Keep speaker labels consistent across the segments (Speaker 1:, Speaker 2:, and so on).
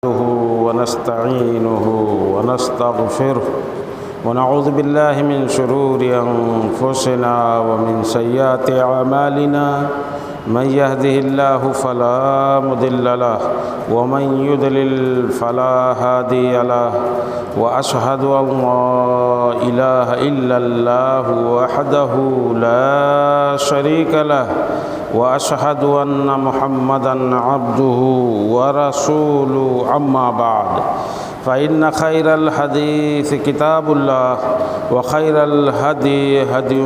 Speaker 1: ونستعينه ونستغفره ونعوذ بالله من شرور أنفسنا ومن سيئات أعمالنا من يهده الله فلا مضل له ومن يضلل فلا هادي له وأشهد أن لا إله إلا الله وحده لا شريك له وأشهد أن محمدًا عبده ورسوله أما بعد فإن خير الحديث كتاب الله وخير الهدي هدي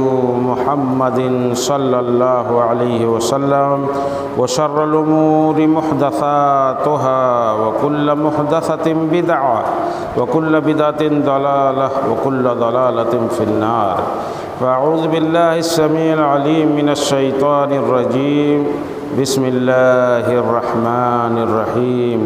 Speaker 1: محمد صلى الله عليه وسلم وشر الأمور محدثاتها وكل محدثة بدعة وكل بدعة ضلالة وكل ضلالة في النار فأعوذ بالله السميع العليم من الشيطان الرجيم بسم الله الرحمن الرحيم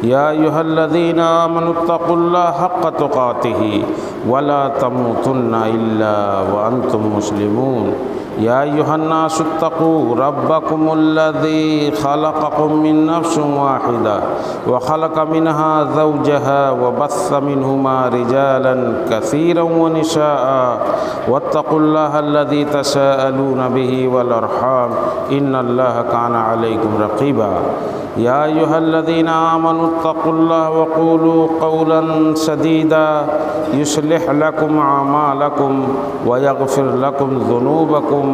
Speaker 1: يا أيها الذين آمنوا اتقوا الله حق تقاته ولا تموتن إلا وأنتم مسلمون يا أيها الناس اتقوا ربكم الذي خلقكم من نفس واحدة وخلق منها زوجها وبث منهما رجالا كثيرا ونساء واتقوا الله الذي تساءلون به والأرحام إن الله كان عليكم رقيبا يا أيها الذين آمنوا اتقوا الله وقولوا قولا سديدا يصلح لكم أعمالكم ويغفر لكم ذنوبكم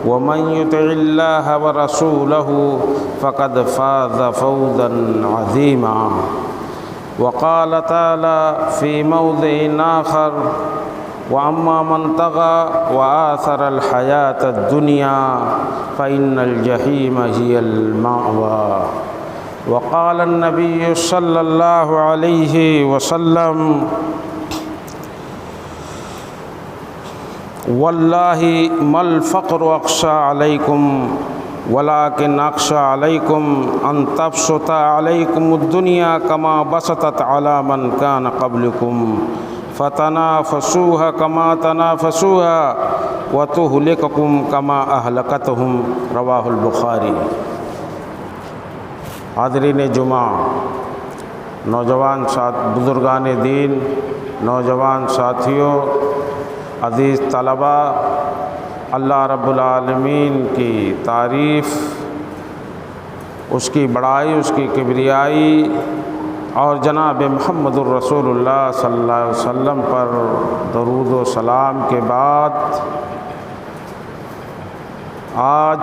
Speaker 1: ومن يطع الله ورسوله فقد فاز فوزا عظيما وقال تعالى في موضع آخر وأما من طغى وآثر الحياة الدنيا فإن الجحيم هي المأوى وقال النبي صلى الله عليه وسلم والله ما الفقر أخشى عليكم ولكن أخشى عليكم أن تبسط عليكم الدنيا كما بسطت على من كان قبلكم فتنافسوها كما تنافسوها وتهلككم كما أهلكتهم رواہ البخاری۔ حاضرین جمعہ، نوجوان بزرگان دین، نوجوان ساتھیوں، عزیز طلبہ، اللہ رب العالمین کی تعریف، اس کی بڑائی، اس کی کبریائی اور جناب محمد الرسول اللہ صلی اللہ علیہ وسلم پر درود و سلام کے بعد آج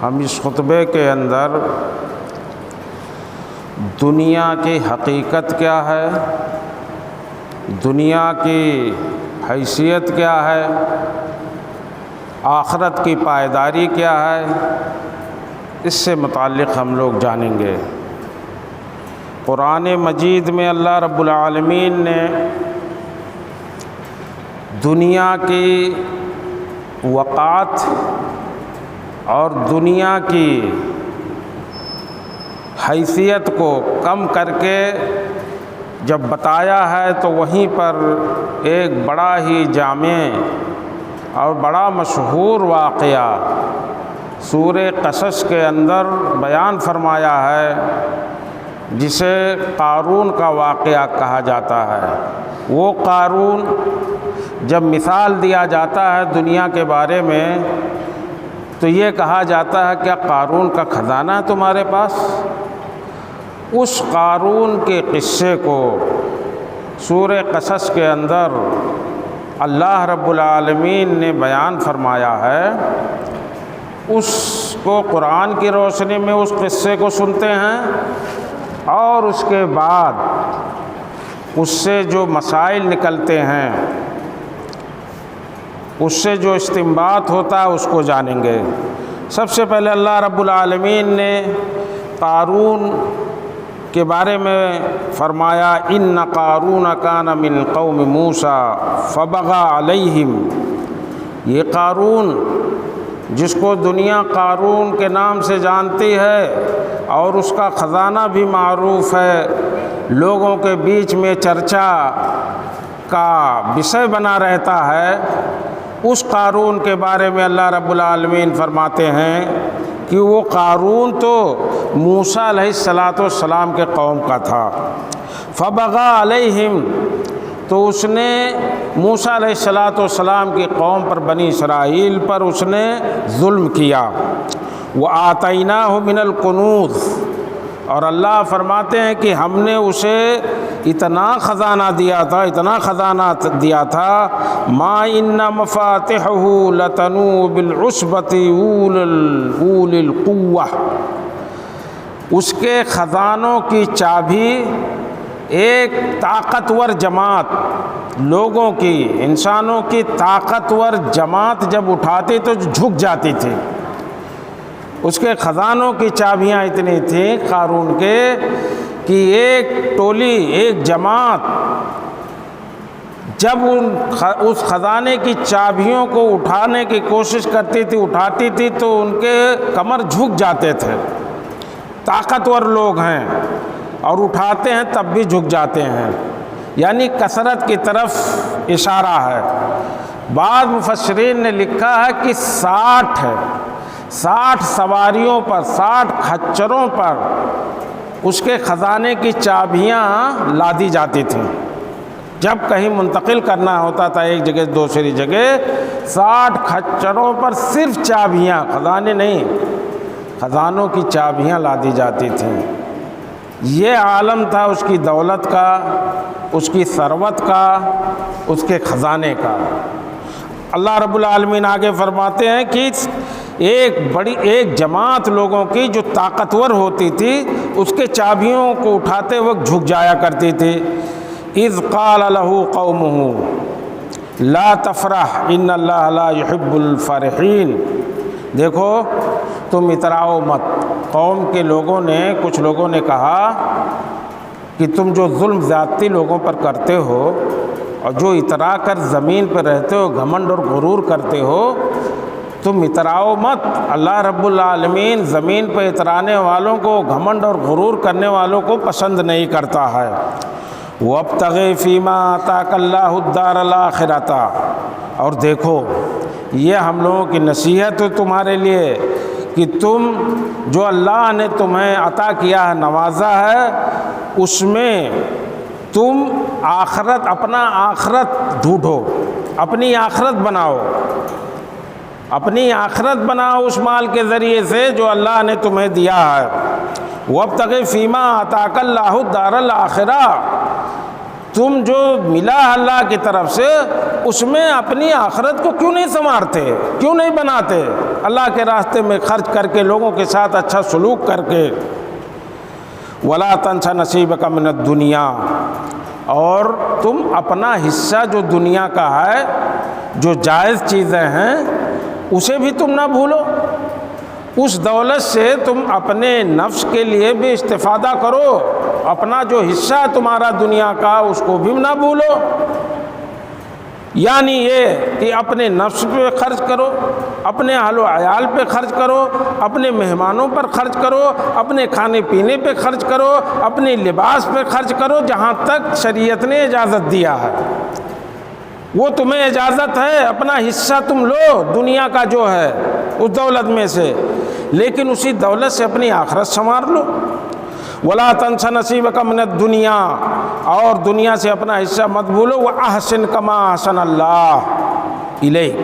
Speaker 1: ہم اس خطبے کے اندر دنیا کی حقیقت کیا ہے، دنیا کی حیثیت کیا ہے، آخرت کی پائیداری کیا ہے، اس سے متعلق ہم لوگ جانیں گے۔ قرآن مجید میں اللہ رب العالمین نے دنیا کی وقعت اور دنیا کی حیثیت کو کم کر کے جب بتایا ہے تو وہیں پر ایک بڑا ہی جامع اور بڑا مشہور واقعہ سورہ قصص کے اندر بیان فرمایا ہے، جسے قارون کا واقعہ کہا جاتا ہے۔ وہ قارون جب مثال دیا جاتا ہے دنیا کے بارے میں تو یہ کہا جاتا ہے کیا قارون کا خزانہ ہے تمہارے پاس؟ اس قارون کے قصے کو سورہ قصص کے اندر اللہ رب العالمین نے بیان فرمایا ہے۔ اس کو قرآن کی روشنی میں اس قصے کو سنتے ہیں اور اس کے بعد اس سے جو مسائل نکلتے ہیں، اس سے جو استنباط ہوتا ہے اس کو جانیں گے۔ سب سے پہلے اللہ رب العالمین نے قارون کے بارے میں فرمایا ان قارون کان من قوم موسیٰ فبغى علیہم۔ یہ قارون جس کو دنیا قارون کے نام سے جانتی ہے اور اس کا خزانہ بھی معروف ہے، لوگوں کے بیچ میں چرچا کا وشے بنا رہتا ہے، اس قارون کے بارے میں اللہ رب العالمین فرماتے ہیں کہ وہ قارون تو موسیٰ علیہ السلام کے قوم کا تھا۔ فبغى علیہم، تو اس نے موسیٰ علیہ السلام کی قوم پر، بنی اسرائیل پر اس نے ظلم کیا۔ وآتیناہ من الکنوز، اور اللہ فرماتے ہیں کہ ہم نے اسے اتنا خزانہ دیا تھا ما ان مفاتحہ لتنوء بالعصبۃ اولي القوہ، اس کے خزانوں کی چابی ایک طاقتور جماعت، لوگوں کی، انسانوں کی طاقتور جماعت جب اٹھاتی تو جھک جاتی تھی۔ اس کے خزانوں کی چابیاں اتنی تھیں قارون کے کہ ایک ٹولی، ایک جماعت جب اس خزانے کی چابیوں کو اٹھانے کی کوشش کرتی تھی، اٹھاتی تھی، تو ان کے کمر جھک جاتے تھے۔ طاقتور لوگ ہیں اور اٹھاتے ہیں تب بھی جھک جاتے ہیں، یعنی کثرت کی طرف اشارہ ہے۔ بعض مفسرین نے لکھا ہے کہ 60 سواریوں پر، 60 کھچروں پر اس کے خزانے کی چابیاں لادی جاتی تھیں۔ جب کہیں منتقل کرنا ہوتا تھا ایک جگہ سے دوسری جگہ، 60 کھچروں پر صرف چابیاں، خزانے نہیں، خزانوں کی چابیاں لادی جاتی تھیں۔ یہ عالم تھا اس کی دولت کا، اس کی ثروت کا، اس کے خزانے کا۔ اللہ رب العالمین آگے فرماتے ہیں کہ ایک جماعت لوگوں کی جو طاقتور ہوتی تھی، اس کے چابیوں کو اٹھاتے وقت جھک جایا کرتی تھی۔ اذ قال له قومه لا تفرح ان اللہ لا يحب الفرحین، دیکھو تم اتراؤ مت۔ قوم کے لوگوں نے، کچھ لوگوں نے کہا کہ تم جو ظلم زیادتی لوگوں پر کرتے ہو اور جو اترا کر زمین پہ رہتے ہو، گھمنڈ اور غرور کرتے ہو، تم اتراؤ مت۔ اللہ رب العالمین زمین پہ اترانے والوں کو، گھمنڈ اور غرور کرنے والوں کو پسند نہیں کرتا ہے۔ وَابْتَغِ فِيمَا آتَاكَ اللَّهُ الدَّارَ الْآخِرَةَ، اور دیکھو یہ ہم لوگوں کی نصیحت ہے تمہارے لیے کہ تم جو اللہ نے تمہیں عطا کیا ہے، نوازا ہے، اس میں تم آخرت، اپنا آخرت ڈھونڈو، اپنی آخرت بناؤ، اپنی آخرت بناؤ اس مال کے ذریعے سے جو اللہ نے تمہیں دیا ہے۔ وَابْتَغِ فِيمَا آتَاكَ اللَّهُ الدَّارَ الْآخِرَةَ، تم جو ملا اللہ کی طرف سے اس میں اپنی آخرت کو کیوں نہیں سنوارتے، کیوں نہیں بناتے؟ اللہ کے راستے میں خرچ کر کے، لوگوں کے ساتھ اچھا سلوک کر کے۔ وَلَا تَنْسَ نَصِيبَكَ مِنَ الدُّنْيَا، اور تم اپنا حصہ جو دنیا کا ہے، جو جائز چیزیں ہیں، اسے بھی تم نہ بھولو۔ اس دولت سے تم اپنے نفس کے لیے بھی استفادہ کرو، اپنا جو حصہ ہے تمہارا دنیا کا اس کو بھی نہ بھولو۔ یعنی یہ کہ اپنے نفس پہ خرچ کرو، اپنے اہل و عیال پہ خرچ کرو، اپنے مہمانوں پر خرچ کرو، اپنے کھانے پینے پہ خرچ کرو، اپنے لباس پہ خرچ کرو، جہاں تک شریعت نے اجازت دیا ہے وہ تمہیں اجازت ہے۔ اپنا حصہ تم لو دنیا کا جو ہے اس دولت میں سے، لیکن اسی دولت سے اپنی آخرت سنوار لو۔ وَلَا تَنْسَ نَصِيبَكَ مِنَ الدُّنْيَا، اور دنیا سے اپنا حصہ مت بھولو۔ وَأَحْسِنْ كَمَا أَحْسَنَ اللَّهُ إِلَيْكَ،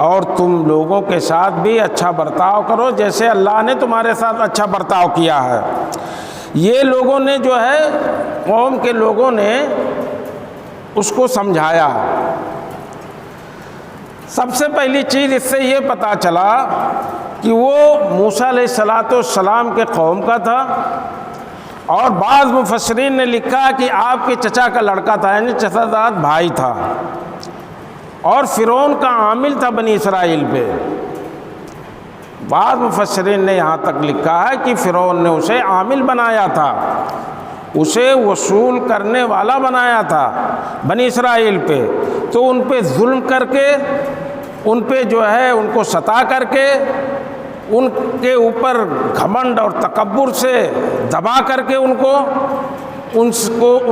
Speaker 1: اور تم لوگوں کے ساتھ بھی اچھا برتاؤ کرو جیسے اللہ نے تمہارے ساتھ اچھا برتاؤ کیا ہے۔ یہ لوگوں نے جو ہے، قوم کے لوگوں نے اس کو سمجھایا۔ سب سے پہلی چیز اس سے یہ پتہ چلا کہ وہ موسیٰ علیہ السلام کے قوم کا تھا، اور بعض مفسرین نے لکھا کہ آپ کے چچا کا لڑکا تھا، یعنی چچا زاد بھائی تھا، اور فرعون کا عامل تھا بنی اسرائیل پہ۔ بعض مفسرین نے یہاں تک لکھا ہے کہ فرعون نے اسے عامل بنایا تھا، اسے وصول کرنے والا بنایا تھا بنی اسرائیل پہ، تو ان پہ ظلم کر کے، ان پہ جو ہے ان کو ستا کر کے، ان کے اوپر گھمنڈ اور تکبر سے دبا کر کے ان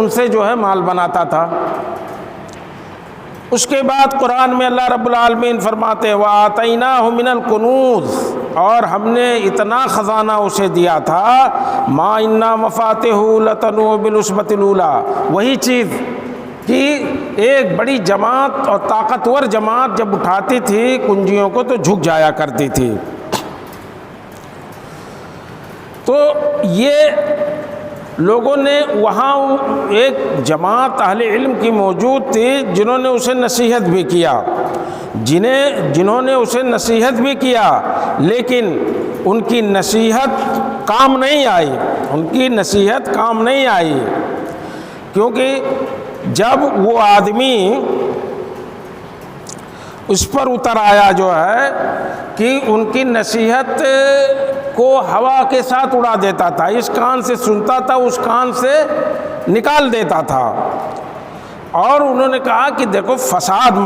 Speaker 1: سے جو ہے مال بناتا تھا۔ اس کے بعد قرآن میں اللہ رب العالمین فرماتے ہیں وَآتَيْنَاهُ مِنَ الْكُنُوزِ، اور ہم نے اتنا خزانہ اسے دیا تھا، ما انا مفاتحہ لتنوء بالعصبۃ الاولیٰ، وہی چیز کہ ایک بڑی جماعت اور طاقتور جماعت جب اٹھاتی تھی کنجیوں کو تو جھک جایا کرتی تھی۔ تو یہ لوگوں نے وہاں ایک جماعت اہل علم کی موجود تھی جنہوں نے اسے نصیحت بھی کیا، جنہوں نے اسے نصیحت بھی کیا، لیکن ان کی نصیحت کام نہیں آئی، ان کی نصیحت کام نہیں آئی، کیونکہ جب وہ آدمی اس پر اتر آیا جو ہے کہ ان کی نصیحت کو ہوا کے ساتھ اڑا دیتا تھا، اس کان سے سنتا تھا اس کان سے نکال دیتا تھا، اور انہوں نے کہا کہ دیکھو فساد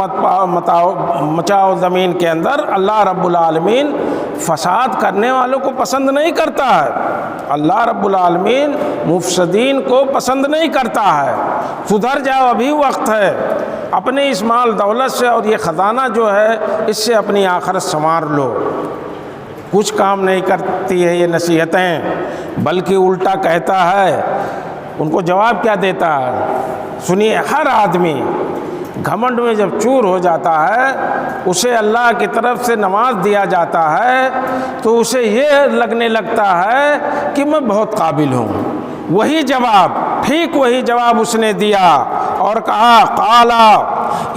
Speaker 1: مچاؤ زمین کے اندر، اللہ رب العالمین فساد کرنے والوں کو پسند نہیں کرتا ہے، اللہ رب العالمین مفسدین کو پسند نہیں کرتا ہے، سدھر جاؤ ابھی وقت ہے، اپنے اس مال دولت سے اور یہ خزانہ جو ہے اس سے اپنی آخرت سنوار لو۔ کچھ کام نہیں کرتی ہے یہ نصیحتیں، بلکہ الٹا کہتا ہے۔ ان کو جواب کیا دیتا ہے؟ سنیے، ہر آدمی گھمنڈ میں جب چور ہو جاتا ہے، اسے اللہ کی طرف سے نواز دیا جاتا ہے تو اسے یہ لگنے لگتا ہے کہ میں بہت قابل ہوں۔ وہی جواب، ٹھیک وہی جواب اس نے دیا اور کہا قالا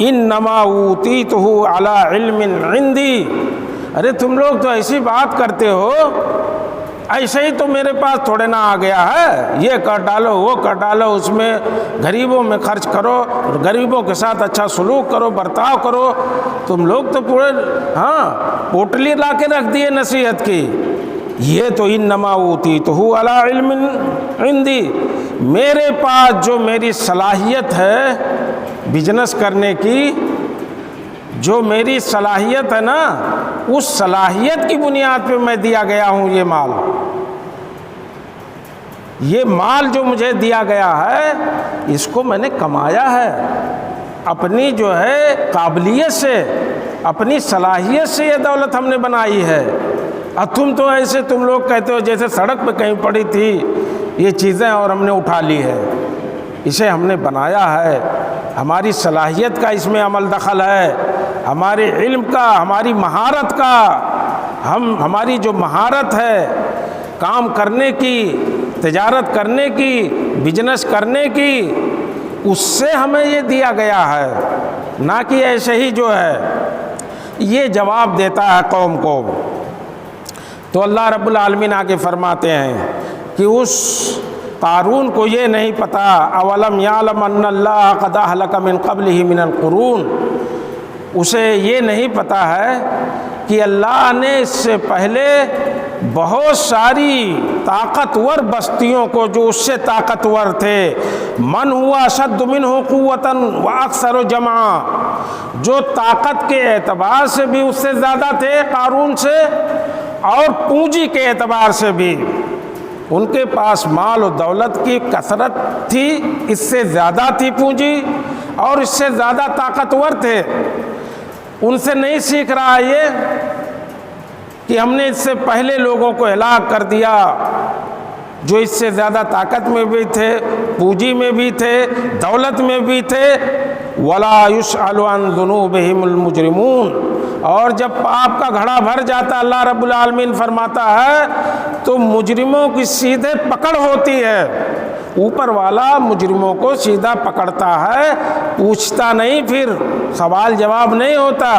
Speaker 1: انما اوتیتہ علی علم عندی، ارے تم لوگ تو ایسی بات کرتے ہو، ایسے ہی تو میرے پاس تھوڑے نہ آ گیا ہے، یہ کر ڈالو وہ کر ڈالو، اس میں غریبوں میں خرچ کرو، غریبوں کے ساتھ اچھا سلوک کرو، برتاؤ کرو، تم لوگ تو پورے پوٹلی لا کے رکھ دیے نصیحت کی۔ یہ تو انما اوتیتہ علی علم عندی، میرے پاس جو میری صلاحیت ہے بزنس کرنے کی، جو میری صلاحیت ہے نا، اس صلاحیت کی بنیاد پہ میں دیا گیا ہوں یہ مال۔ یہ مال جو مجھے دیا گیا ہے اس کو میں نے کمایا ہے، اپنی جو ہے قابلیت سے، اپنی صلاحیت سے یہ دولت ہم نے بنائی ہے۔ اور تم تو ایسے تم لوگ کہتے ہو جیسے سڑک پہ کہیں پڑی تھی یہ چیزیں اور ہم نے اٹھا لی ہے، اسے ہم نے بنایا ہے، ہماری صلاحیت کا اس میں عمل دخل ہے، ہمارے علم کا، ہماری مہارت کا، ہماری جو مہارت ہے کام کرنے کی، تجارت کرنے کی، بزنس کرنے کی، اس سے ہمیں یہ دیا گیا ہے، نہ کہ ایسے ہی جو ہے۔ یہ جواب دیتا ہے قوم کو۔ تو اللہ رب العالمین آگے فرماتے ہیں کہ اس قارون کو یہ نہیں پتا، اولم یعلم ان اللہ قد اہلک من قبلہ من القرون، اسے یہ نہیں پتا ہے کہ اللہ نے اس سے پہلے بہت ساری طاقتور بستیوں کو جو اس سے طاقتور تھے، من ہوا اشد منہ قوۃ واکثر جمعا، جو طاقت کے اعتبار سے بھی اس سے زیادہ تھے قارون سے، اور پونجی کے اعتبار سے بھی ان کے پاس مال و دولت کی کثرت تھی، اس سے زیادہ تھی پونجی اور اس سے زیادہ طاقتور تھے۔ ان سے نہیں سیکھ رہا یہ کہ ہم نے اس سے پہلے لوگوں کو ہلاک کر دیا جو اس سے زیادہ طاقت میں بھی تھے، پونجی میں بھی تھے، دولت میں بھی تھے۔ وَلَا يُسْأَلُ عَنْ ذُنُوبِهِمُ الْمُجْرِمُونَ، اور جب پاپ کا گھڑا بھر جاتا اللہ رب العالمین فرماتا ہے تو مجرموں کی سیدھے پکڑ ہوتی ہے، اوپر والا مجرموں کو سیدھا پکڑتا ہے، پوچھتا نہیں، پھر سوال جواب نہیں ہوتا،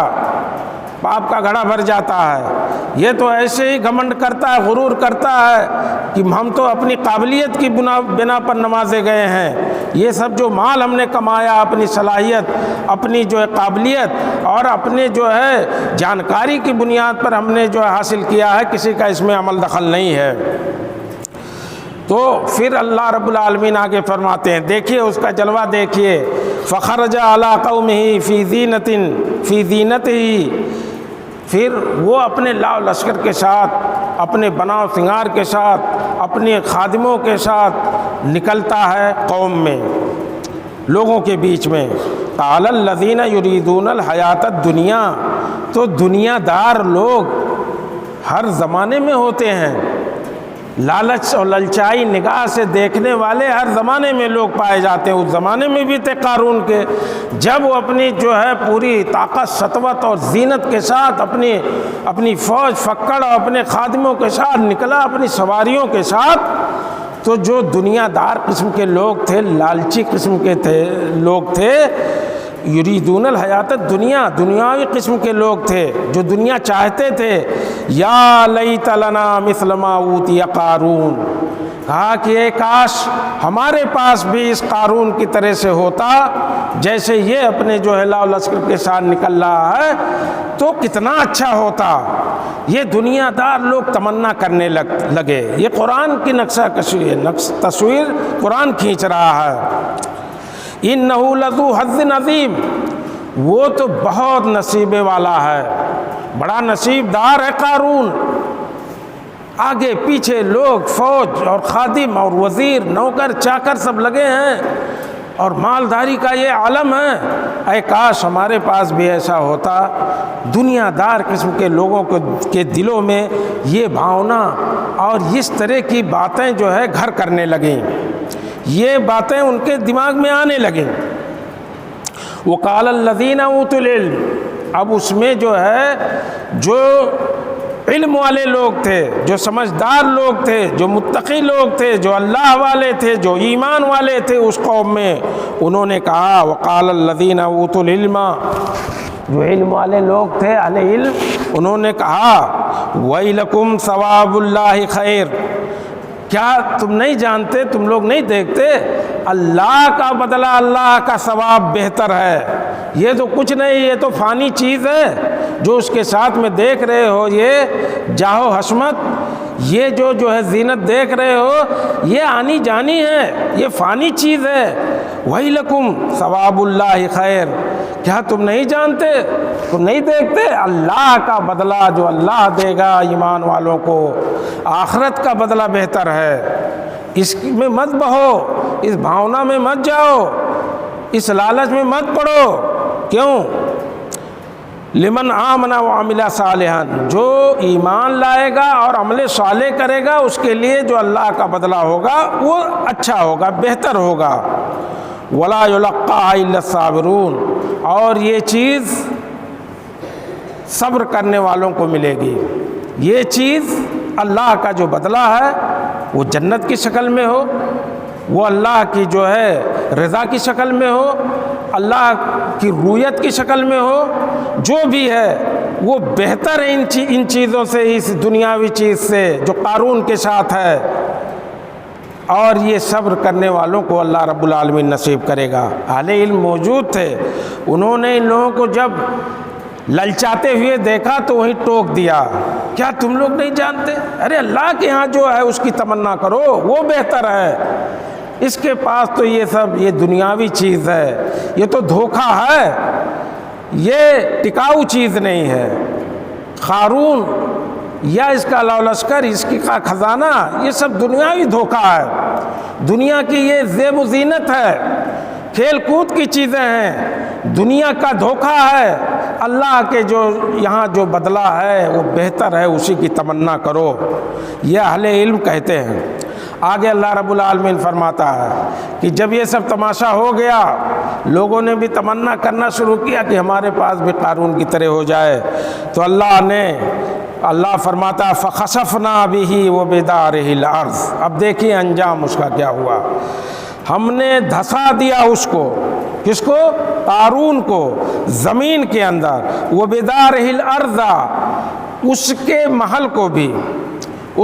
Speaker 1: پاپ کا گھڑا بھر جاتا ہے۔ یہ تو ایسے ہی گھمنڈ کرتا ہے، غرور کرتا ہے کہ ہم تو اپنی قابلیت کی بنا پر نوازے گئے ہیں، یہ سب جو مال ہم نے کمایا اپنی صلاحیت، اپنی جو ہے قابلیت اور اپنے جو ہے جانکاری کی بنیاد پر ہم نے جو ہے حاصل کیا ہے، کسی کا اس میں عمل دخل نہیں ہے۔ تو پھر اللہ رب العالمین آگے فرماتے ہیں، دیکھیے اس کا جلوہ دیکھیے، فخرج علی قومہ فی زینتہ، پھر وہ اپنے لاؤ لشکر کے ساتھ، اپنے بناؤ سنگار کے ساتھ، اپنے خادموں کے ساتھ نکلتا ہے قوم میں، لوگوں کے بیچ میں۔ قال الذین یریدون الحیات الدنیا، تو دنیا دار لوگ ہر زمانے میں ہوتے ہیں، لالچ اور للچائی نگاہ سے دیکھنے والے ہر زمانے میں لوگ پائے جاتے ہیں۔ اس زمانے میں بھی تھے قارون کے، جب وہ اپنی جو ہے پوری طاقت، سطوت اور زینت کے ساتھ اپنی فوج پھکڑ اور اپنے خادموں کے ساتھ نکلا، اپنی سواریوں کے ساتھ، تو جو دنیا دار قسم کے لوگ تھے، لالچی قسم کے لوگ تھے، یریدون الحیات الدنیا، دنیاوی قسم کے لوگ تھے جو دنیا چاہتے تھے۔ یا لیت لنا مثل ما اوتی قارون، کہا کہ اے کاش ہمارے پاس بھی اس قارون کی طرح سے ہوتا، جیسے یہ اپنے جو ہے لاؤ لشکر کے ساتھ نکل رہا ہے تو کتنا اچھا ہوتا۔ یہ دنیا دار لوگ تمنا کرنے لگے۔ یہ قرآن کی نقشہ کشی ہے، تصویر قرآن کھینچ رہا ہے۔ انہ لذو حظ عظیم، وہ تو بہت نصیبے والا ہے، بڑا نصیب دار ہے قارون۔ آگے پیچھے لوگ، فوج اور خادم اور وزیر، نوکر چاکر سب لگے ہیں اور مالداری کا یہ عالم ہے۔ اے کاش ہمارے پاس بھی ایسا ہوتا۔ دنیا دار قسم کے لوگوں کے دلوں میں یہ بھاونا اور اس طرح کی باتیں جو ہے گھر کرنے لگیں، یہ باتیں ان کے دماغ میں آنے لگیں۔ وقال الذین اوتوا العلم، اب اس میں جو ہے جو علم والے لوگ تھے، جو سمجھدار لوگ تھے، جو متقی لوگ تھے، جو اللہ والے تھے، جو ایمان والے تھے اس قوم میں، انہوں نے کہا وقال الذین اوتوا العلم، جو علم والے لوگ تھے اہل علم، انہوں نے کہا ویلکم ثواب اللہ خیر، کیا تم نہیں جانتے، تم لوگ نہیں دیکھتے اللہ کا بدلہ، اللہ کا ثواب بہتر ہے۔ یہ تو کچھ نہیں، یہ تو فانی چیز ہے جو اس کے ساتھ میں دیکھ رہے ہو، یہ جاہ و حشمت، یہ جو ہے زینت دیکھ رہے ہو، یہ آنی جانی ہے، یہ فانی چیز ہے۔ وَيْلَكُمْ ثواب اللہ خیر، کیا تم نہیں جانتے، تم نہیں دیکھتے اللہ کا بدلہ جو اللہ دے گا ایمان والوں کو، آخرت کا بدلہ بہتر ہے۔ اس میں مت بہو، اس بھاونا میں مت جاؤ، اس لالچ میں مت پڑو۔ کیوں؟ لمن آمن وعمل صالحا، جو ایمان لائے گا اور عمل صالح کرے گا اس کے لیے جو اللہ کا بدلہ ہوگا وہ اچھا ہوگا، بہتر ہوگا۔ ولا یلقاها الا الصابرون، اور یہ چیز صبر کرنے والوں کو ملے گی۔ یہ چیز اللہ کا جو بدلہ ہے وہ جنت کی شکل میں ہو، وہ اللہ کی جو ہے رضا کی شکل میں ہو، اللہ کی رویت کی شکل میں ہو، جو بھی ہے وہ بہتر ہے ان چیزوں سے، اس دنیاوی چیز سے جو قارون کے ساتھ ہے۔ اور یہ صبر کرنے والوں کو اللہ رب العالمین نصیب کرے گا۔ اہل علم موجود تھے، انہوں نے ان لوگوں کو جب للچاتے ہوئے دیکھا تو وہیں ٹوک دیا، کیا تم لوگ نہیں جانتے؟ ارے اللہ کے ہاں جو ہے اس کی تمنا کرو، وہ بہتر ہے۔ اس کے پاس تو یہ سب یہ دنیاوی چیز ہے، یہ تو دھوکہ ہے، یہ ٹکاؤ چیز نہیں ہے۔ قارون یا اس کا لاؤ لشکر، اس کا خزانہ، یہ سب دنیاوی دھوکہ ہے، دنیا کی یہ زیب و زینت ہے، کھیل کود کی چیزیں ہیں، دنیا کا دھوکہ ہے۔ اللہ کے جو یہاں جو بدلہ ہے وہ بہتر ہے، اسی کی تمنا کرو، یہ اہل علم کہتے ہیں۔ آگے اللہ رب العالمین فرماتا ہے کہ جب یہ سب تماشا ہو گیا، لوگوں نے بھی تمنا کرنا شروع کیا کہ ہمارے پاس بھی قارون کی طرح ہو جائے، تو اللہ فرماتا فَخَسَفْنَا بِهِ وَبِدَارِهِ الْأَرْضِ، اب دیکھیے انجام اس کا کیا ہوا۔ ہم نے دھسا دیا اس کو، کس کو؟ قارون کو، زمین کے اندر، وَبِدَارِهِ الْأَرْضَ، اس کے محل کو بھی،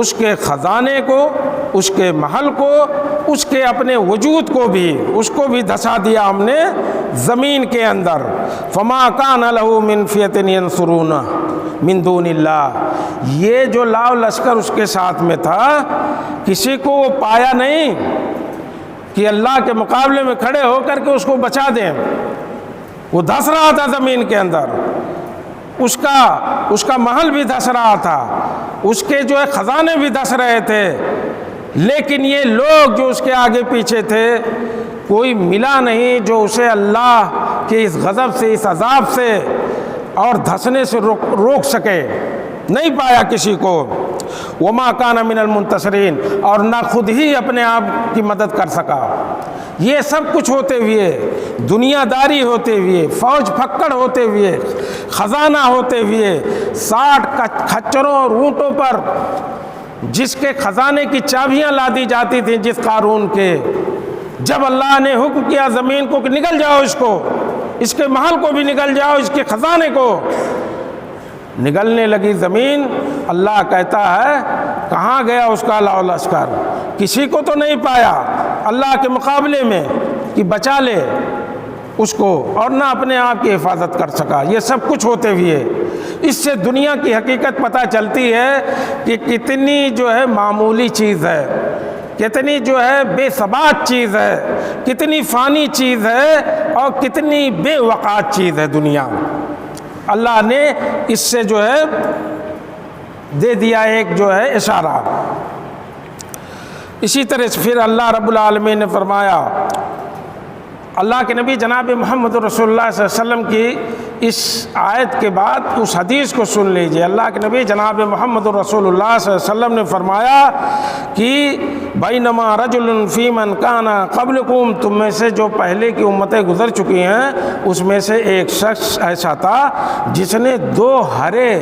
Speaker 1: اس کے خزانے کو، اس کے محل کو، اس کے اپنے وجود کو بھی، اس کو بھی دھسا دیا ہم نے زمین کے اندر۔ فما کان لہ من فئۃ ینصرونہ من دون اللہ، یہ جو لاؤ لشکر اس کے ساتھ میں تھا، کسی کو وہ پایا نہیں کہ اللہ کے مقابلے میں کھڑے ہو کر کے اس کو بچا دیں، وہ دھس رہا تھا زمین کے اندر، اس کا محل بھی دھس رہا تھا، اس کے جو ہے خزانے بھی دھس رہے تھے، لیکن یہ لوگ جو اس کے آگے پیچھے تھے کوئی ملا نہیں جو اسے اللہ کے اس غضب سے، اس عذاب سے اور دھسنے سے روک سکے۔ نہیں پایا کسی کو۔ وما کان من المنتصرین، اور نہ خود ہی اپنے آپ کی مدد کر سکا۔ یہ سب کچھ ہوتے ہوئے، دنیا داری ہوتے ہوئے، فوج پھکڑ ہوتے ہوئے، خزانہ ہوتے ہوئے، 60 کھچروں اور اونٹوں پر جس کے خزانے کی چابیاں لادی جاتی تھیں جس قارون کے، جب اللہ نے حکم کیا زمین کو کہ نگل جاؤ، اس کے محل کو بھی نگل جاؤ، اس کے خزانے کو، نگلنے لگی زمین۔ اللہ کہتا ہے کہاں گیا اس کا لشکر؟ کسی کو تو نہیں پایا اللہ کے مقابلے میں کہ بچا لے اس کو، اور نہ اپنے آپ کی حفاظت کر سکا۔ یہ سب کچھ ہوتے ہوئے اس سے دنیا کی حقیقت پتہ چلتی ہے کہ کتنی جو ہے معمولی چیز ہے، کتنی جو ہے بے ثبات چیز ہے، کتنی فانی چیز ہے، اور کتنی بے وقعت چیز ہے دنیا۔ اللہ نے اس سے جو ہے دے دیا ایک جو ہے اشارہ۔ اسی طرح سے پھر اللہ رب العالمین نے فرمایا، اللہ کے نبی جناب محمد رسول اللہ صلی اللہ علیہ وسلم کی اس آیت کے بعد اس حدیث کو سن لیجئے۔ اللہ کے نبی جناب محمد رسول اللہ صلی اللہ علیہ وسلم نے فرمایا کہ بینما رجل فی من کان قبلکم، تم میں سے جو پہلے کی امتیں گزر چکی ہیں اس میں سے ایک شخص ایسا تھا جس نے دو ہرے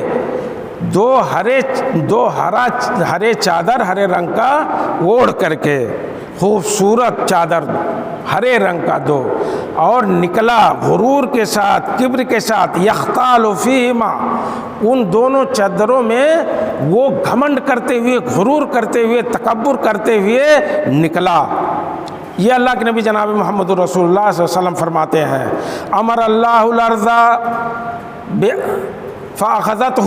Speaker 1: چادر، ہرے رنگ کا اوڑھ کر کے، خوبصورت چادر ہرے رنگ کا دو، اور نکلا غرور کے ساتھ، کبر کے ساتھ، یختال فیہما، ان دونوں چادروں میں وہ گھمنڈ کرتے ہوئے، غرور کرتے ہوئے، تکبر کرتے ہوئے نکلا۔ یہ اللہ کے نبی جناب محمد رسول اللہ صلی اللہ علیہ وسلم فرماتے ہیں، امر اللہ الارض فاخذتہ،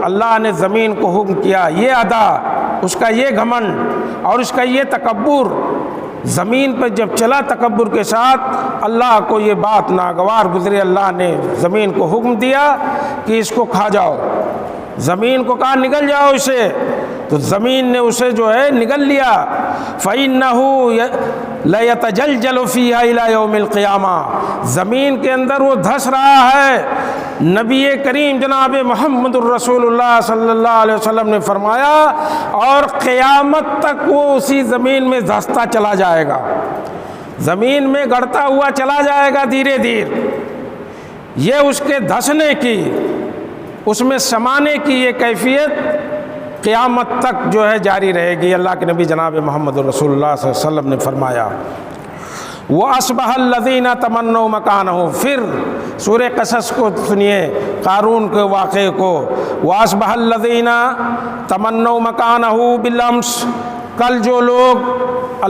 Speaker 1: اللہ نے زمین کو حکم کیا، یہ ادا، اس کا یہ گھمنڈ اور اس کا یہ تکبر، زمین پہ جب چلا تکبر کے ساتھ، اللہ کو یہ بات ناگوار گزری، اللہ نے زمین کو حکم دیا کہ اس کو کھا جاؤ، زمین کو کہا نگل جاؤ اسے، تو زمین نے اسے جو ہے نگل لیا۔ فَإِنَّهُ لَيَتَجَلْجَلُ فِيهَا إِلَى يَوْمِ الْقِيَامَةِ، زمین کے اندر وہ دھس رہا ہے۔ نبی کریم جناب محمد الرسول اللہ صلی اللہ علیہ وسلم نے فرمایا، اور قیامت تک وہ اسی زمین میں دھستا چلا جائے گا، زمین میں گڑتا ہوا چلا جائے گا دھیرے دھیرے۔ یہ اس کے دھسنے کی، اس میں سمانے کی یہ کیفیت قیامت تک جو ہے جاری رہے گی۔ اللہ کے نبی جناب محمد رسول اللہ صلی اللہ علیہ وسلم نے فرمایا، وَأَصْبَحَ الَّذِينَ تَمَنَّوْا مَكَانَهُ، پھر سورہ قصص کو سنیے، قارون کے واقعے کو، وَأَصْبَحَ الَّذِينَ تَمَنَّوْا مَكَانَهُ بِالْأَمْسِ، کل جو لوگ،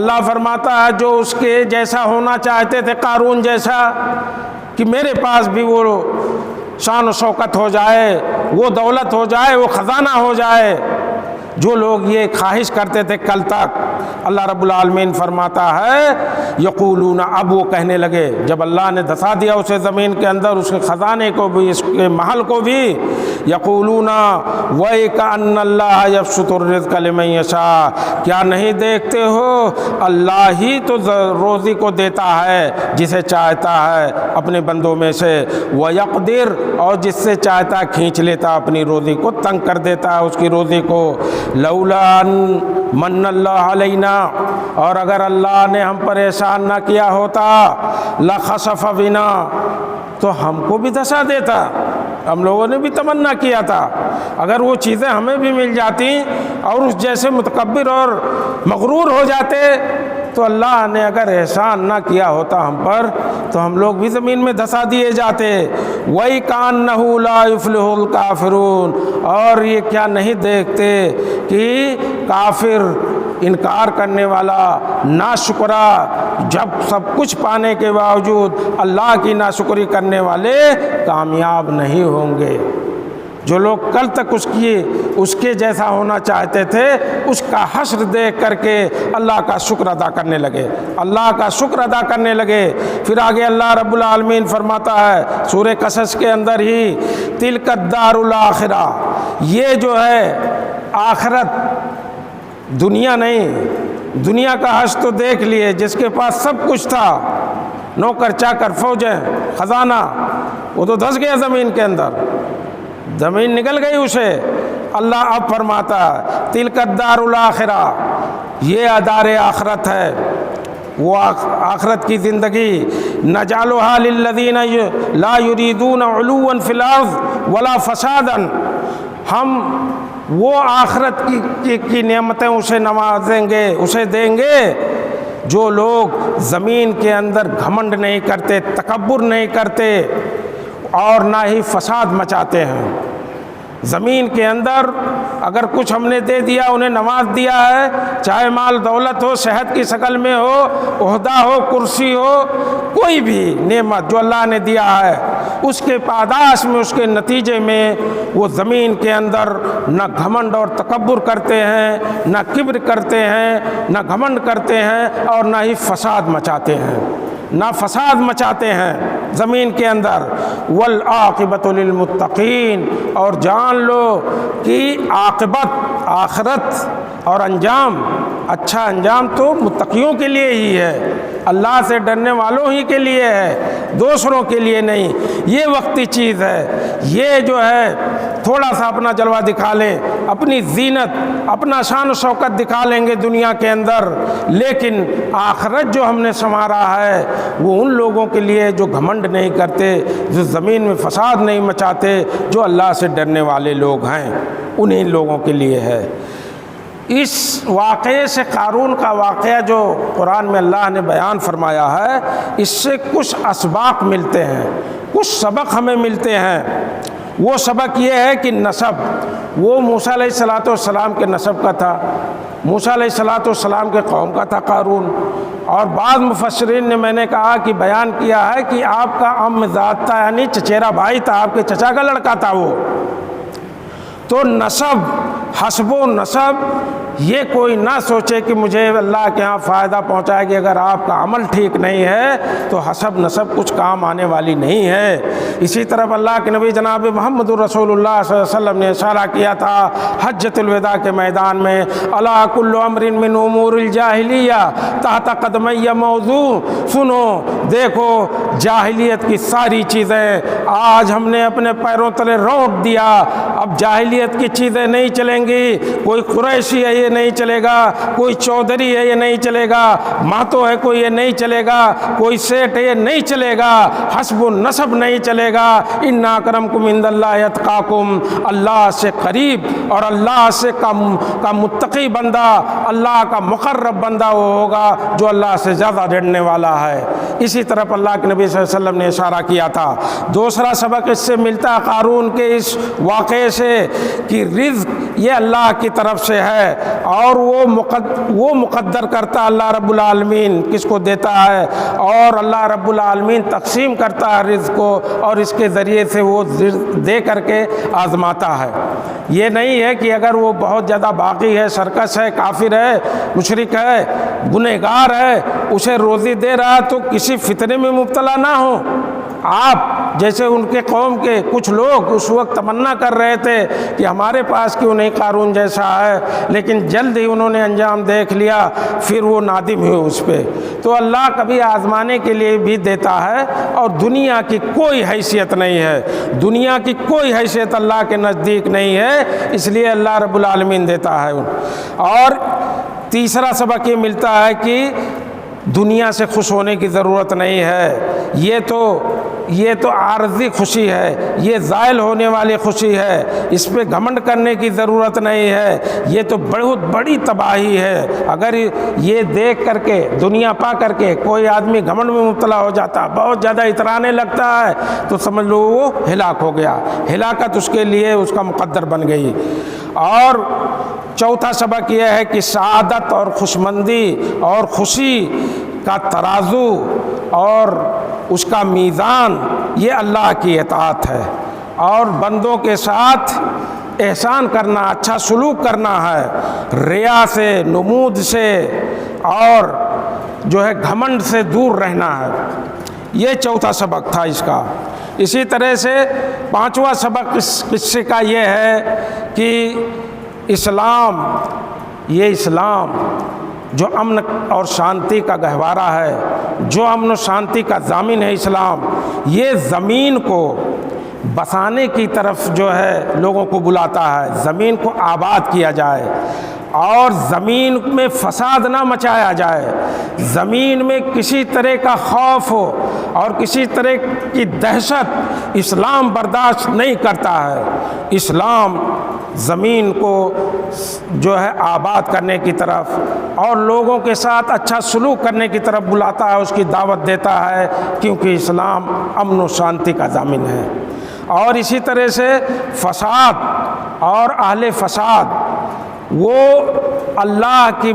Speaker 1: اللہ فرماتا ہے جو اس کے جیسا ہونا چاہتے تھے، قارون جیسا، کہ میرے پاس بھی وہ شان و شوکت ہو جائے، وہ دولت ہو جائے، وہ خزانہ ہو جائے، جو لوگ یہ خواہش کرتے تھے کل تک، اللہ رب العالمین فرماتا ہے یقولون، اب وہ کہنے لگے، جب اللہ نے دھسا دیا اسے زمین کے اندر، اس کے خزانے کو بھی، اس کے محل کو بھی، یقولون وَإِكَأَنَّ اللَّهَ يَبْسُطُ الرِّزْقَ لِمَن يَشَاءُ، کیا نہیں دیکھتے ہو اللہ ہی تو روزی کو دیتا ہے جسے چاہتا ہے اپنے بندوں میں سے، وَيَقْدِرُ، اور جس سے چاہتا ہے کھینچ لیتا اپنی روزی کو، تنگ کر دیتا ہے اس کی روزی کو۔ لولا ان من اللہ علینا، اور اگر اللہ نے ہم پر احسان نہ کیا ہوتا، لخسف بنا، تو ہم کو بھی دھسا دیتا، ہم لوگوں نے بھی تمنا کیا تھا، اگر وہ چیزیں ہمیں بھی مل جاتی اور اس جیسے متکبر اور مغرور ہو جاتے، تو اللہ نے اگر احسان نہ کیا ہوتا ہم پر تو ہم لوگ بھی زمین میں دھسا دیے جاتے۔ وَإِكَأَنَّهُ لَا يُفْلِحُ الْكَافِرُونَ، اور یہ کیا نہیں دیکھتے کہ کافر، انکار کرنے والا، ناشکرا، جب سب کچھ پانے کے باوجود اللہ کی ناشکری کرنے والے کامیاب نہیں ہوں گے۔ جو لوگ کل تک اس کے جیسا ہونا چاہتے تھے، اس کا حشر دیکھ کر کے اللہ کا شکر ادا کرنے لگے، اللہ کا شکر ادا کرنے لگے۔ پھر آگے اللہ رب العالمین فرماتا ہے سورہ قصص کے اندر ہی، تِلْكَ الدَّارُ الْآخِرَةُ، یہ جو ہے آخرت، دنیا نہیں، دنیا کا حشر تو دیکھ لیے، جس کے پاس سب کچھ تھا، نوکر چاکر، فوجیں، خزانہ، وہ تو دھس گیا زمین کے اندر، زمین نکل گئی اسے، اللہ اب فرماتا ہے تلک الدار الاخرہ، یہ دار آخرت ہے، وہ آخرت کی زندگی، نجعلها للذین لا یریدون علوا فی الارض ولا فسادا، ہم وہ آخرت کی نعمتیں اسے نوازیں گے، اسے دیں گے جو لوگ زمین کے اندر گھمنڈ نہیں کرتے، تکبر نہیں کرتے اور نہ ہی فساد مچاتے ہیں۔ زمین کے اندر اگر کچھ ہم نے دے دیا، انہیں نواز دیا ہے، چاہے مال دولت ہو، صحت کی شکل میں ہو، عہدہ ہو، کرسی ہو، کوئی بھی نعمت جو اللہ نے دیا ہے، اس کے پاداش میں، اس کے نتیجے میں وہ زمین کے اندر نہ گھمنڈ اور تکبر کرتے ہیں، نہ کبر کرتے ہیں، نہ گھمنڈ کرتے ہیں اور نہ ہی فساد مچاتے ہیں، نہ فساد مچاتے ہیں زمین کے اندر۔ والعاقبۃ للمتقین، اور جان لو کہ عاقبت، آخرت اور انجام، اچھا انجام تو متقیوں کے لیے ہی ہے، اللہ سے ڈرنے والوں ہی کے لیے ہے، دوسروں کے لیے نہیں۔ یہ وقتی چیز ہے، یہ جو ہے تھوڑا سا اپنا جلوہ دکھا لیں، اپنی زینت، اپنا شان و شوکت دکھا لیں گے دنیا کے اندر، لیکن آخرت جو ہم نے سنوارا ہے وہ ان لوگوں کے لیے جو گھمنڈ نہیں کرتے، جو زمین میں فساد نہیں مچاتے، جو اللہ سے ڈرنے والے لوگ ہیں، انہی لوگوں کے لیے ہے۔ اس واقعے سے، قارون کا واقعہ جو قرآن میں اللہ نے بیان فرمایا ہے، اس سے کچھ اسباق ملتے ہیں، کچھ سبق ہمیں ملتے ہیں۔ وہ سبق یہ ہے کہ نسب، وہ موسیٰ علیہ السلام کے نسب کا تھا، موسیٰ علیہ السلام کے قوم کا تھا قارون، اور بعض مفسرین نے، میں نے کہا کہ بیان کیا ہے کہ آپ کا عم ذات تھا، یعنی چچیرا بھائی تھا، آپ کے چچا کا لڑکا تھا وہ۔ تو نسب، حسب و نسب، یہ کوئی نہ سوچے کہ مجھے اللہ کے ہاں فائدہ پہنچائے گی، اگر آپ کا عمل ٹھیک نہیں ہے تو حسب نسب کچھ کام آنے والی نہیں ہے۔ اسی طرف اللہ کے نبی جناب محمد رسول اللہ صلی اللہ علیہ وسلم نے اشارہ کیا تھا حجۃ الوداع کے میدان میں، الا کل امر من امور الجاہلیہ تحت قدمی موضوع، سنو دیکھو جاہلیت کی ساری چیزیں آج ہم نے اپنے پیروں تلے روٹ دیا، اب جاہلیت کی چیزیں نہیں چلیں گی، کوئی قریشی ہے یہ نہیں چلے گا، کوئی چودھری ہے یہ نہیں چلے گا، ماتو ہے کوئی یہ نہیں چلے گا، کوئی سیٹ ہے یہ نہیں چلے گا، حسب النسب نہیں چلے گا، ان اکرمکم عند اللہ اتقاکم، اللہ سے قریب اور اللہ سے کا متقی بندہ، اللہ کا مقرب بندہ وہ ہوگا جو اللہ سے زیادہ ڈرنے والا ہے۔ اسی طرف اللہ کے نبی صلی اللہ علیہ وسلم نے اشارہ کیا تھا۔ دوسرا سبق اس سے ملتا ہے قارون کے اس واقعے سے کہ رزق یہ اللہ کی طرف سے ہے، اور وہ مقدر کرتا اللہ رب العالمین کس کو دیتا ہے، اور اللہ رب العالمین تقسیم کرتا ہے رزق کو، اور اس کے ذریعے سے وہ دے کر کے آزماتا ہے۔ یہ نہیں ہے کہ اگر وہ بہت زیادہ باغی ہے، سرکش ہے، کافر ہے، مشرک ہے، گنہگار ہے، اسے روزی دے رہا تو کسی فتنے میں مبتلا نہ ہو۔ آپ جیسے ان کے قوم کے کچھ لوگ اس وقت تمنا کر رہے تھے کہ ہمارے پاس کیوں نہیں قارون جیسا ہے، لیکن جلد ہی انہوں نے انجام دیکھ لیا، پھر وہ نادم ہوئے اس پہ۔ تو اللہ کبھی آزمانے کے لیے بھی دیتا ہے، اور دنیا کی کوئی حیثیت نہیں ہے، دنیا کی کوئی حیثیت اللہ کے نزدیک نہیں ہے، اس لیے اللہ رب العالمین دیتا ہے۔ اور تیسرا سبق یہ ملتا ہے کہ دنیا سے خوش ہونے کی ضرورت نہیں ہے، یہ تو عارضی خوشی ہے، یہ زائل ہونے والی خوشی ہے، اس پہ گھمنڈ کرنے کی ضرورت نہیں ہے، یہ تو بہت بڑی تباہی ہے۔ اگر یہ دیکھ کر کے، دنیا پا کر کے کوئی آدمی گھمنڈ میں مبتلا ہو جاتا، بہت زیادہ اترانے لگتا ہے، تو سمجھ لو وہ ہلاک ہو گیا، ہلاکت اس کے لیے اس کا مقدر بن گئی۔ اور چوتھا سبق یہ ہے کہ سعادت اور خوشمندی اور خوشی کا ترازو اور اس کا میزان یہ اللہ کی اطاعت ہے، اور بندوں کے ساتھ احسان کرنا، اچھا سلوک کرنا ہے، ریا سے، نمود سے اور جو ہے گھمنڈ سے دور رہنا ہے۔ یہ چوتھا سبق تھا اس کا۔ اسی طرح سے پانچواں سبق اس قصے کا یہ ہے کہ اسلام، یہ اسلام جو امن اور شانتی کا گہوارہ ہے، جو امن و شانتی کا ضامن ہے اسلام، یہ زمین کو بسانے کی طرف جو ہے لوگوں کو بلاتا ہے، زمین کو آباد کیا جائے اور زمین میں فساد نہ مچایا جائے، زمین میں کسی طرح کا خوف ہو اور کسی طرح کی دہشت اسلام برداشت نہیں کرتا ہے۔ اسلام زمین کو جو ہے آباد کرنے کی طرف اور لوگوں کے ساتھ اچھا سلوک کرنے کی طرف بلاتا ہے، اس کی دعوت دیتا ہے، کیونکہ اسلام امن و شانتی کا ضامن ہے۔ اور اسی طرح سے فساد اور اہل فساد وہ اللہ کی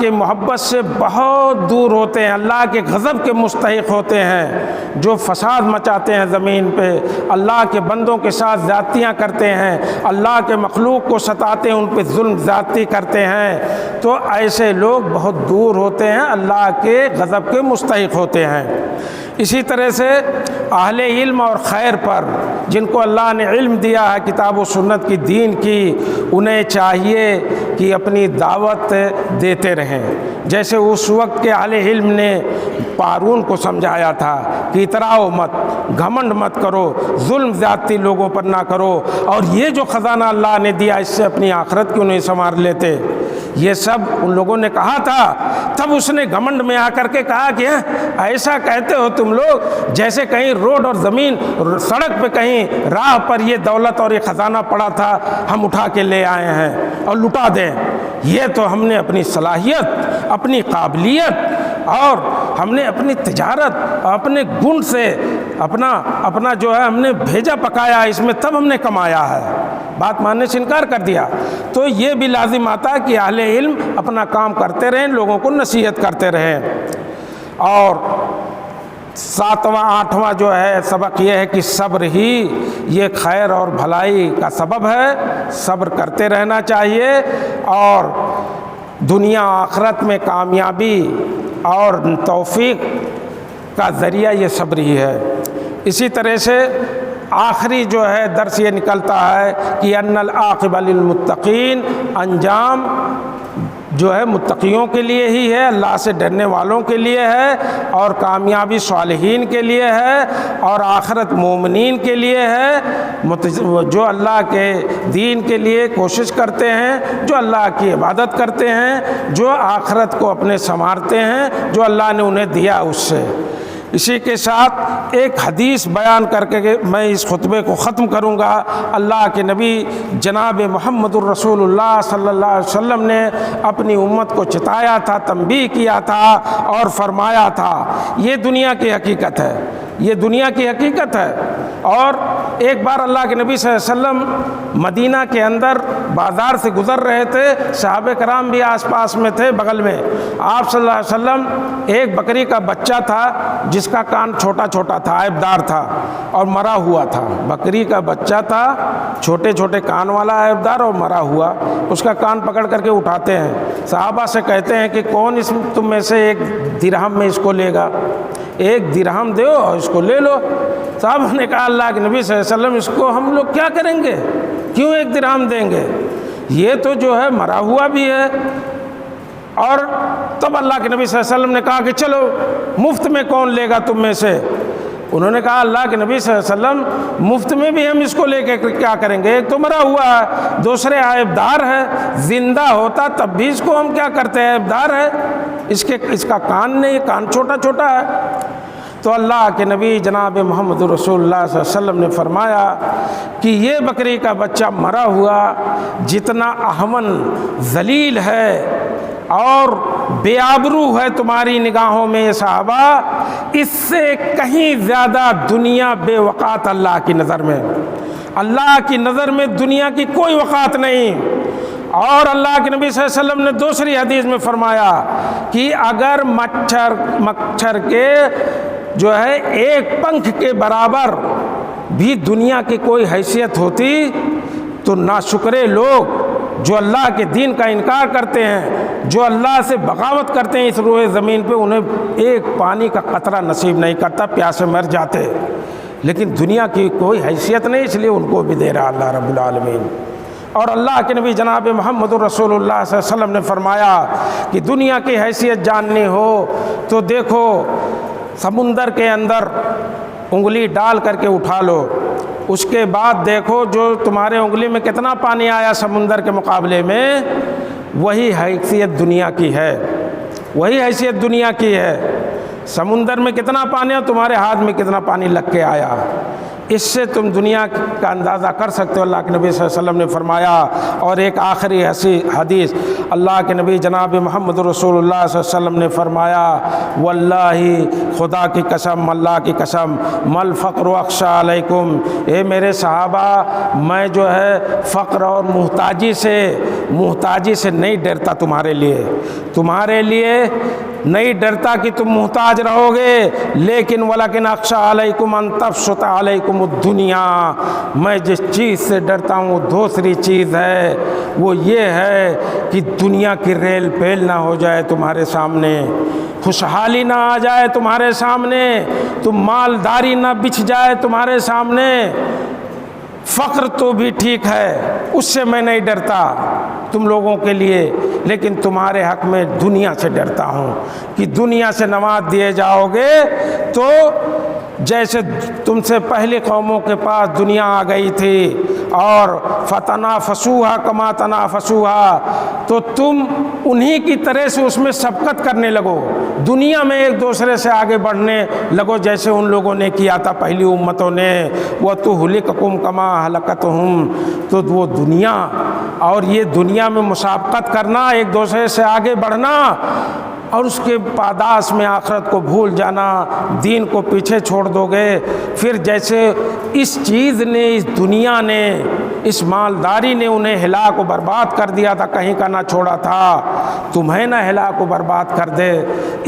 Speaker 1: محبت سے بہت دور ہوتے ہیں، اللہ کے غضب کے مستحق ہوتے ہیں، جو فساد مچاتے ہیں زمین پہ، اللہ کے بندوں کے ساتھ زیادتیاں کرتے ہیں، اللہ کے مخلوق کو ستاتے ہیں، ان پہ ظلم زیادتی کرتے ہیں، تو ایسے لوگ بہت دور ہوتے ہیں، اللہ کے غضب کے مستحق ہوتے ہیں۔ اسی طرح سے اہل علم اور خیر پر، جن کو اللہ نے علم دیا ہے کتاب و سنت کی، دین کی، انہیں چاہیے کہ اپنی دعوت دیتے رہیں۔ جیسے اس وقت کے اہل علم نے قارون کو سمجھایا تھا کہ اتراؤ مت، گھمنڈ مت کرو، ظلم زیادتی لوگوں پر نہ کرو، اور یہ جو خزانہ اللہ نے دیا اس سے اپنی آخرت کیوں نہیں سنوار لیتے۔ یہ سب ان لوگوں نے کہا تھا، تب اس نے گھمنڈ میں آ کر کے کہا کہ ایسا کہتے ہو تم لوگ جیسے کہیں روڈ اور زمین، سڑک پہ کہیں راہ پر یہ دولت اور یہ خزانہ پڑا تھا، ہم اٹھا کے لے آئے ہیں اور لٹا دیں۔ یہ تو ہم نے اپنی صلاحیت، اپنی قابلیت اور ہم نے اپنی تجارت، اپنے گن سے اپنا جو ہے ہم نے بھیجا پکایا، اس میں تب ہم نے کمایا ہے، بات ماننے سے انکار کر دیا۔ تو یہ بھی لازم آتا ہے کہ اہل علم اپنا کام کرتے رہیں، لوگوں کو نصیحت کرتے رہیں۔ اور 7واں 8واں جو ہے سبق یہ ہے کہ صبر ہی یہ خیر اور بھلائی کا سبب ہے، صبر کرتے رہنا چاہیے، اور دنیا آخرت میں کامیابی اور توفیق کا ذریعہ یہ صبر ہی ہے۔ اسی طرح سے آخری جو ہے درس یہ نکلتا ہے کہ ان العاقبۃ للمتقین، انجام جو ہے متقیوں کے لیے ہی ہے، اللہ سے ڈرنے والوں کے لیے ہے، اور کامیابی صالحین کے لیے ہے، اور آخرت مومنین کے لیے ہے، جو اللہ کے دین کے لیے کوشش کرتے ہیں، جو اللہ کی عبادت کرتے ہیں، جو آخرت کو اپنے سنوارتے ہیں جو اللہ نے انہیں دیا اس سے۔ اسی کے ساتھ ایک حدیث بیان کر کے میں اس خطبے کو ختم کروں گا۔ اللہ کے نبی جناب محمد الرسول اللہ صلی اللہ علیہ وسلم نے اپنی امت کو چتایا تھا، تنبیہ کیا تھا اور فرمایا تھا یہ دنیا کی حقیقت ہے، یہ دنیا کی حقیقت ہے۔ اور ایک بار اللہ کے نبی صلی اللہ علیہ وسلم مدینہ کے اندر بازار سے گزر رہے تھے، صحابہ کرام بھی آس پاس میں تھے بغل میں۔ آپ صلی اللہ علیہ وسلم، ایک بکری کا بچہ تھا جس کا کان چھوٹا چھوٹا تھا، عیبدار تھا اور مرا ہوا تھا۔ بکری کا بچہ تھا، چھوٹے چھوٹے کان والا عیبدار اور مرا ہوا، اس کا کان پکڑ کر کے اٹھاتے ہیں۔ صحابہ سے کہتے ہیں کہ کون اس تم میں سے ایک درہم میں اس کو لے گا، ایک درہم دو اور اس کو لے لو۔ صاحب نے کہا اللہ کے نبی صلی اللہ علیہ وسلم اس کو ہم لوگ کیا کریں گے، کیوں ایک درہم دیں گے، یہ تو جو ہے مرا ہوا بھی ہے۔ اور تب اللہ کے نبی صلی اللہ علیہ وسلم نے کہا کہ چلو مفت میں کون لے گا تم میں سے۔ انہوں نے کہا اللہ کے نبی صلی اللہ علیہ وسلم مفت میں بھی ہم اس کو لے کے کیا کریں گے، ایک تو مرا ہوا ہے، دوسرے عیبدار ہے، زندہ ہوتا تب بھی اس کو ہم کیا کرتے ہیں، عیبدار ہے، اس کا کان نہیں، کان چھوٹا چھوٹا ہے۔ تو اللہ کے نبی جناب محمد رسول اللہ صلی اللہ علیہ وسلم نے فرمایا کہ یہ بکری کا بچہ مرا ہوا جتنا احمن، ذلیل ہے اور بے آبرو ہے تمہاری نگاہوں میں صحابہ، اس سے کہیں زیادہ دنیا بے وقات اللہ کی نظر میں، اللہ کی نظر میں دنیا کی کوئی وقات نہیں۔ اور اللہ کے نبی صلی اللہ علیہ وسلم نے دوسری حدیث میں فرمایا کہ اگر مچھر کے جو ہے ایک پنکھ کے برابر بھی دنیا کی کوئی حیثیت ہوتی تو ناشکرے لوگ جو اللہ کے دین کا انکار کرتے ہیں، جو اللہ سے بغاوت کرتے ہیں اس روئے زمین پہ، انہیں ایک پانی کا قطرہ نصیب نہیں کرتا، پیاسے مر جاتے۔ لیکن دنیا کی کوئی حیثیت نہیں، اس لیے ان کو بھی دے رہا اللہ رب العالمین۔ اور اللہ کے نبی جناب محمد الرسول اللہ صلی اللہ علیہ وسلم نے فرمایا کہ دنیا کی حیثیت جاننی ہو تو دیکھو سمندر کے اندر انگلی ڈال کر کے اٹھا لو، اس کے بعد دیکھو جو تمہارے انگلی میں کتنا پانی آیا سمندر کے مقابلے میں، وہی حیثیت دنیا کی ہے، وہی حیثیت دنیا کی ہے۔ سمندر میں کتنا پانی ہے، تمہارے ہاتھ میں کتنا پانی لگ کے آیا، اس سے تم دنیا کا اندازہ کر سکتے ہو۔ اللہ کے نبی صلی اللہ علیہ وسلم نے فرمایا۔ اور ایک آخری حدیث اللہ کے نبی جناب محمد رسول اللہ صلی اللہ علیہ وسلم نے فرمایا، واللہ خدا کی قسم، اللہ کی قسم، مل فقر اخشی علیکم، اے میرے صحابہ، میں جو ہے فقر اور محتاجی سے نہیں ڈرتا تمہارے لیے نہیں ڈرتا کہ تم محتاج رہو گے، لیکن ولیکن اخشی علیکم ان تبسط علیکم الدنیا، میں جس چیز سے ڈرتا ہوں وہ دوسری چیز ہے، وہ یہ ہے کہ دنیا کی ریل پیل نہ ہو جائے تمہارے سامنے، خوشحالی نہ آ جائے تمہارے سامنے، تم مالداری نہ بچھ جائے تمہارے سامنے۔ فقر تو بھی ٹھیک ہے، اس سے میں نہیں ڈرتا تم لوگوں کے لیے، لیکن تمہارے حق میں دنیا سے ڈرتا ہوں کہ دنیا سے نواز دیے جاؤ گے تو جیسے تم سے پہلی قوموں کے پاس دنیا آ گئی تھی اور فتنافسوہا کما تنافسوہا، تو تم انہی کی طرح سے اس میں سبقت کرنے لگو، دنیا میں ایک دوسرے سے آگے بڑھنے لگو جیسے ان لوگوں نے کیا تھا پہلی امتوں نے۔ وَتُهْلِكَكُمْ كَمَا أَهْلَكَتْهُمْ، تو وہ دنیا اور یہ دنیا میں مسابقت کرنا، ایک دوسرے سے آگے بڑھنا، اور اس کے پاداش میں آخرت کو بھول جانا، دین کو پیچھے چھوڑ دو گے، پھر جیسے اس چیز نے، اس دنیا نے، اس مالداری نے انہیں ہلاک و برباد کر دیا تھا، کہیں کا نہ چھوڑا تھا، تمہیں نہ ہلاک و برباد کر دے،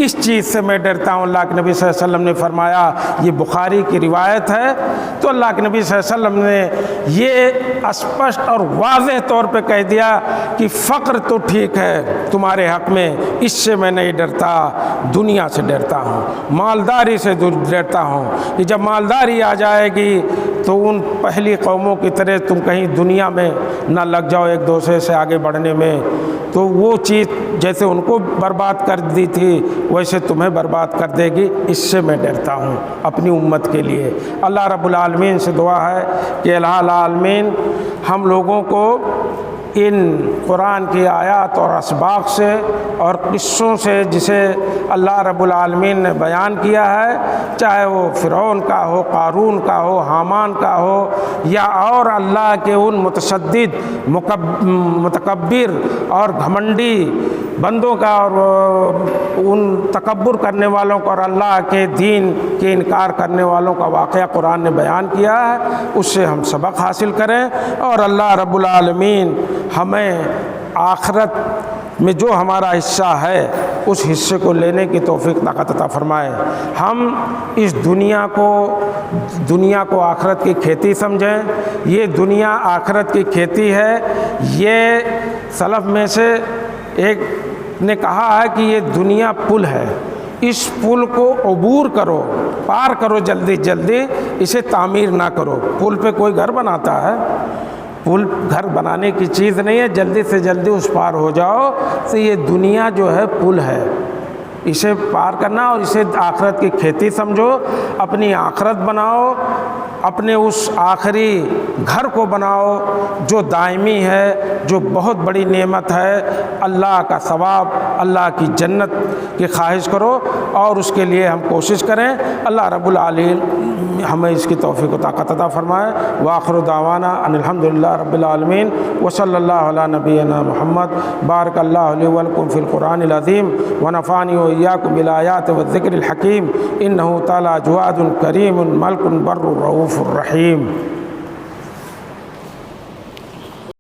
Speaker 1: اس چیز سے میں ڈرتا ہوں۔ اللہ کے نبی صلی اللہ علیہ وسلم نے فرمایا، یہ بخاری کی روایت ہے، تو اللہ کے نبی صلی اللہ علیہ وسلم نے یہ اسپشٹ اور واضح طور پہ کہہ دیا کہ فقر تو ٹھیک ہے تمہارے حق میں، اس سے میں نہیں ڈرتا، دنیا سے ڈرتا ہوں، مالداری سے ڈرتا ہوں کہ جب مالداری آ جائے گی تو ان پہلی قوموں کی طرح تم کہیں دنیا میں نہ لگ جاؤ ایک دوسرے سے آگے بڑھنے میں، تو وہ چیز جیسے ان کو برباد کر دی تھی ویسے تمہیں برباد کر دے گی، اس سے میں ڈرتا ہوں اپنی امت کے لیے۔ اللہ رب العالمین سے دعا ہے کہ الہ العالمین ہم لوگوں کو ان قرآن کی آیات اور اسباق سے اور قصوں سے جسے اللہ رب العالمین نے بیان کیا ہے، چاہے وہ فرعون کا ہو، قارون کا ہو، حامان کا ہو، یا اور اللہ کے ان متشدد متکبر اور گھمنڈی بندوں کا، اور ان تکبر کرنے والوں کا اور اللہ کے دین کے انکار کرنے والوں کا واقعہ قرآن نے بیان کیا ہے، اس سے ہم سبق حاصل کریں، اور اللہ رب العالمین ہمیں آخرت میں جو ہمارا حصہ ہے اس حصے کو لینے کی توفیق طاقت عطا فرمائے۔ ہم اس دنیا کو آخرت کی کھیتی سمجھیں، یہ دنیا آخرت کی کھیتی ہے۔ یہ سلف میں سے ایک نے کہا ہے کہ یہ دنیا پل ہے، اس پل کو عبور کرو، پار کرو جلدی جلدی، اسے تعمیر نہ کرو۔ پل پہ کوئی گھر بناتا ہے؟ پل گھر بنانے کی چیز نہیں ہے، جلدی سے جلدی اس پار ہو جاؤ۔ تو یہ دنیا جو ہے پل ہے، اسے پار کرنا اور اسے آخرت کی کھیتی سمجھو، اپنی آخرت بناؤ، اپنے اس آخری گھر کو بناؤ جو دائمی ہے، جو بہت بڑی نعمت ہے، اللہ کا ثواب، اللہ کی جنت کی خواہش کرو، اور اس کے لیے ہم کوشش کریں۔ اللہ رب العالمین ہمیں اس کی توفیق و طاقت عطا فرمائے۔ وآخر دعوانا ان الحمدللہ رب العالمین، وصلی اللہ علی نبینا محمد۔ بارک اللہ لی ولکم فی القرآن العظیم، ونفعنی وإیاکم بالآیات والذکر الحکیم، انہ تعالی جواد کریم ملک بر رؤوف الرحیم۔